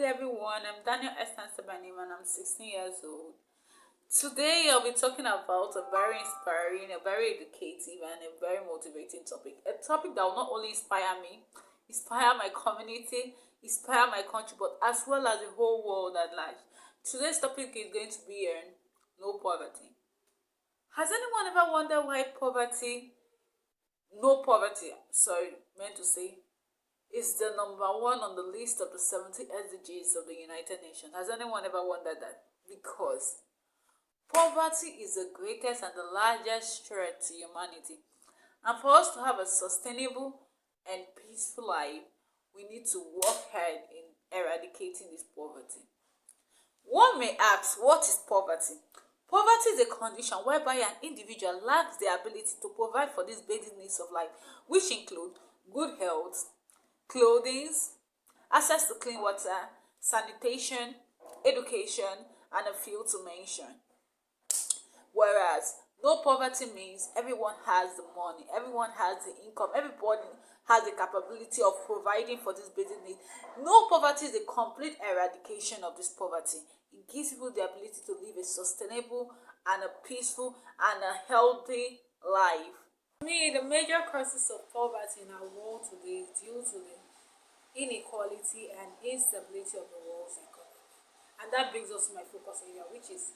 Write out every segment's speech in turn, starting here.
everyone. I'm Daniel Estance by name and I'm 16 years old. Today I'll be talking about a very inspiring, a very educative, and a very motivating topic. A topic that will not only inspire me, inspire my community, inspire my country, but as well as the whole world at large. Today's topic is going to be no poverty. Has anyone ever wondered why no poverty, meant to say, is the number one on the list of the 70 SDGs of the United Nations? Has anyone ever wondered that? Because poverty is the greatest and the largest threat to humanity. And for us to have a sustainable and peaceful life, we need to work hard in eradicating this poverty. One may ask, what is poverty? Poverty is a condition whereby an individual lacks the ability to provide for these basic needs of life, which include good health, clothing, access to clean water, sanitation, education, and a few to mention. Whereas no poverty means everyone has the money, everyone has the income, everybody has the capability of providing for this basic need. No poverty is a complete eradication of this poverty. It gives people the ability to live a sustainable and a peaceful and a healthy life. To me, the major causes of poverty in our world today is due to the inequality and instability of the world's economy. And that brings us to my focus area, which is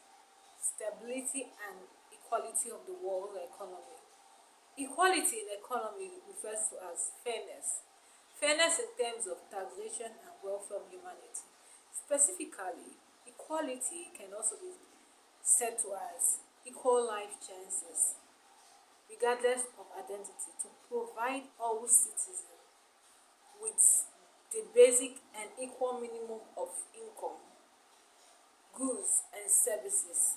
stability and equality of the world economy. Equality in economy refers to as fairness. Fairness in terms of taxation and welfare of humanity. Specifically, equality can also be said to as equal life chances, regardless of identity, to provide all citizens with the basic and equal minimum of income, goods, and services.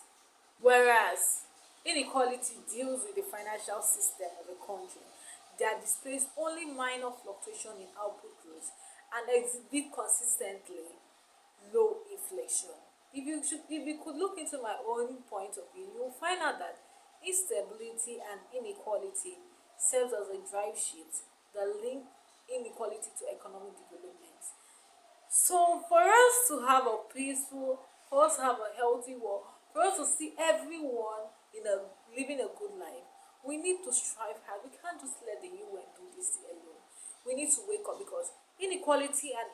Whereas inequality deals with the financial system of a country that displays only minor fluctuation in output growth and exhibit consistently low inflation. If you could look into my own point of view, you will find out that instability and inequality serves as a drive sheet that link inequality to economic development. So for us to have a peaceful, for us to have a healthy world, for us to see everyone living a good life, we need to strive hard. We can't just let the UN do this alone. We need to wake up because inequality and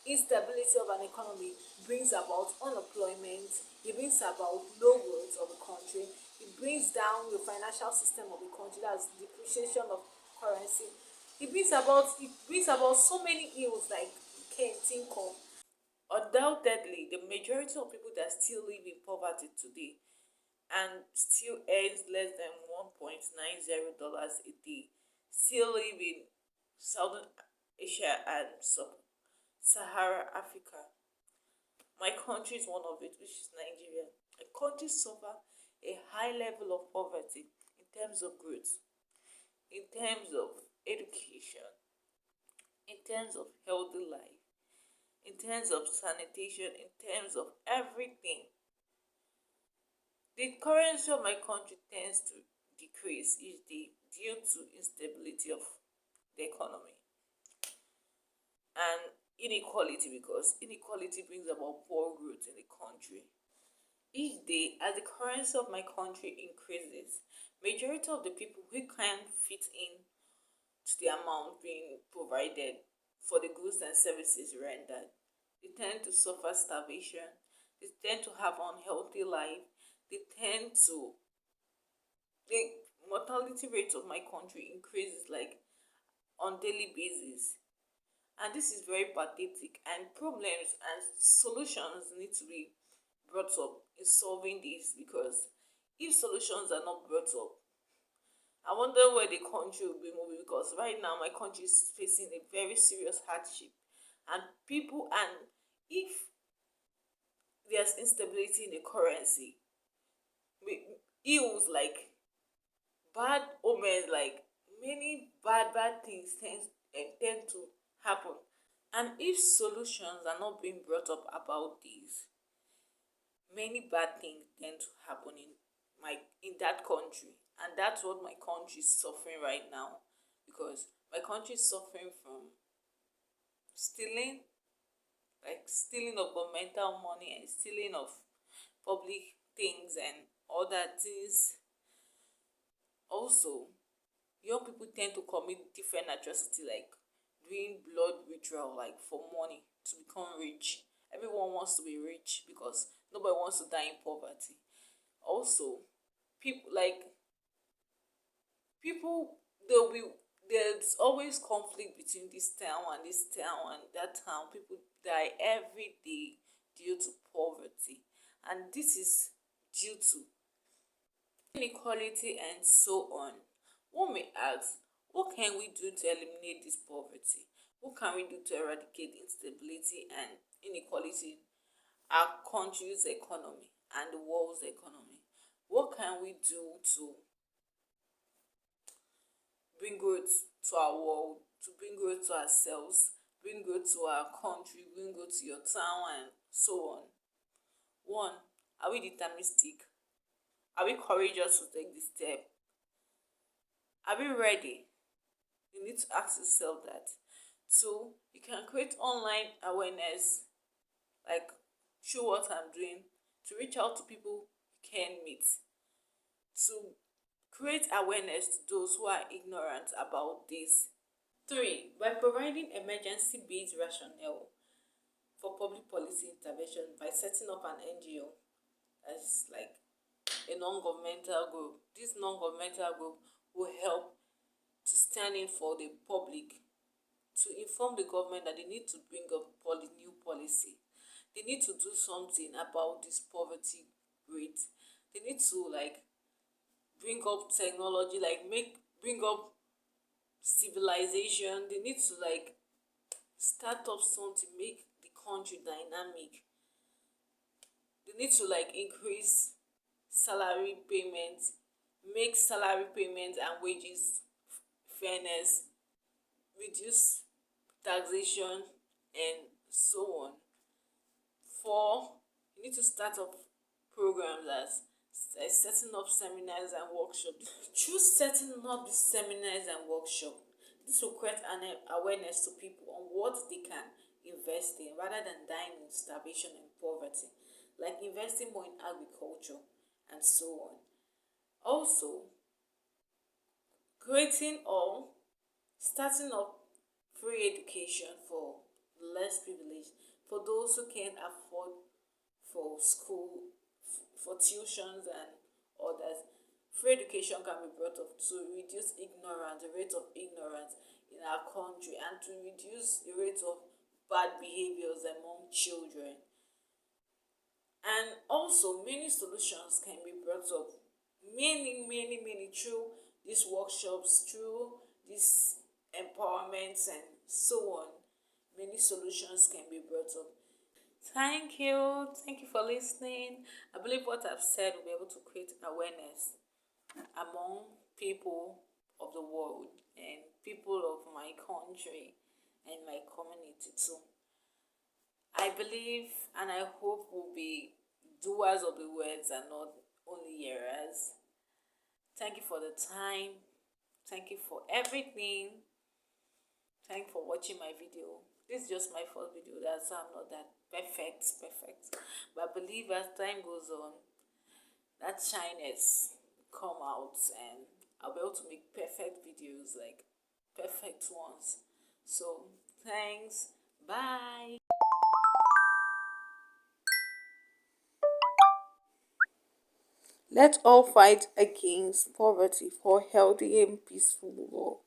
instability of an economy brings about unemployment, it brings about low growth of the country, it brings down the financial system of the country, that's depreciation of currency. It brings about so many ills like you can't think of. Undoubtedly, the majority of people that still live in poverty today and still earns less than $1.90 a day still live in Southern Asia and Sub-Sahara Africa. My country is one of it, which is Nigeria. A country suffer a high level of poverty in terms of growth, in terms of education, in terms of healthy life, in terms of sanitation, in terms of everything. The currency of my country tends to decrease each day due to instability of the economy and inequality, because inequality brings about poor growth in the country. Each day, as the currency of my country increases, majority of the people who can't fit in to the amount being provided for the goods and services rendered, they tend to suffer starvation, they tend to have unhealthy life, they tend to the mortality rate of my country increases like on daily basis. And this is very pathetic, and problems and solutions need to be brought up in solving this, because if solutions are not brought up, I wonder where the country will be moving, because right now my country is facing a very serious hardship and people, and if there's instability in the currency, ills like bad omens, like many bad things tend to happen. And if solutions are not being brought up about this, many bad things tend to happen in that country, and that's what my country is suffering right now, because my country is suffering from stealing, like stealing of governmental money and stealing of public things and other things. Also, young people tend to commit different atrocity like doing blood ritual like for money to become rich. Everyone wants to be rich because nobody wants to die in poverty. Also, people like people there'll be there's always conflict between this town and this town and that town. People die every day due to poverty, and this is due to inequality and so on. One may ask, what can we do to eliminate this poverty? What can we do to eradicate instability and inequality, our country's economy and the world's economy? What can we do to bring growth to our world, to bring growth to ourselves, bring growth to our country, bring growth to your town, and so on? One, are we deterministic? Are we courageous to take this step? Are we ready? You need to ask yourself that. Two, you can create online awareness, like show what I'm doing, to reach out to people you can meet, to create awareness to those who are ignorant about this. Three, by providing emergency based rationale for public policy intervention by setting up an NGO as like a non-governmental group. This non-governmental group will help to stand in for the public, to inform the government that they need to bring up new policy. They need to do something about this poverty rate. They need to like bring up technology, like bring up civilization. They need to like start up something, make the country dynamic. They need to like increase salary payments, make salary payments and wages fairness, reduce taxation, and so on. Four, you need to start up programs as setting up seminars and workshops. Through setting up these seminars and workshops, this will create an awareness to people on what they can invest in rather than dying in starvation and poverty, like investing more in agriculture and so on. Also, creating or starting up free education for less privileged, for those who can't afford for school, for tuitions and others. Free education can be brought up to reduce ignorance, the rate of ignorance in our country, and to reduce the rate of bad behaviors among children. And also, many solutions can be brought up, many through these workshops, through these empowerments, and so on. Many solutions can be brought up. Thank you for listening. I believe what I've said will be able to create awareness among people of the world and people of my country and my community too. I believe and I hope we'll be doers of the words and not only hearers. Thank you for the time. Thank you for everything. Thank you for watching my video. This is just my first video. That's why I'm not that perfect. But I believe as time goes on, that shyness come out and I'll be able to make perfect videos, like perfect ones. So thanks. Bye. Let's all fight against poverty for a healthy and peaceful world.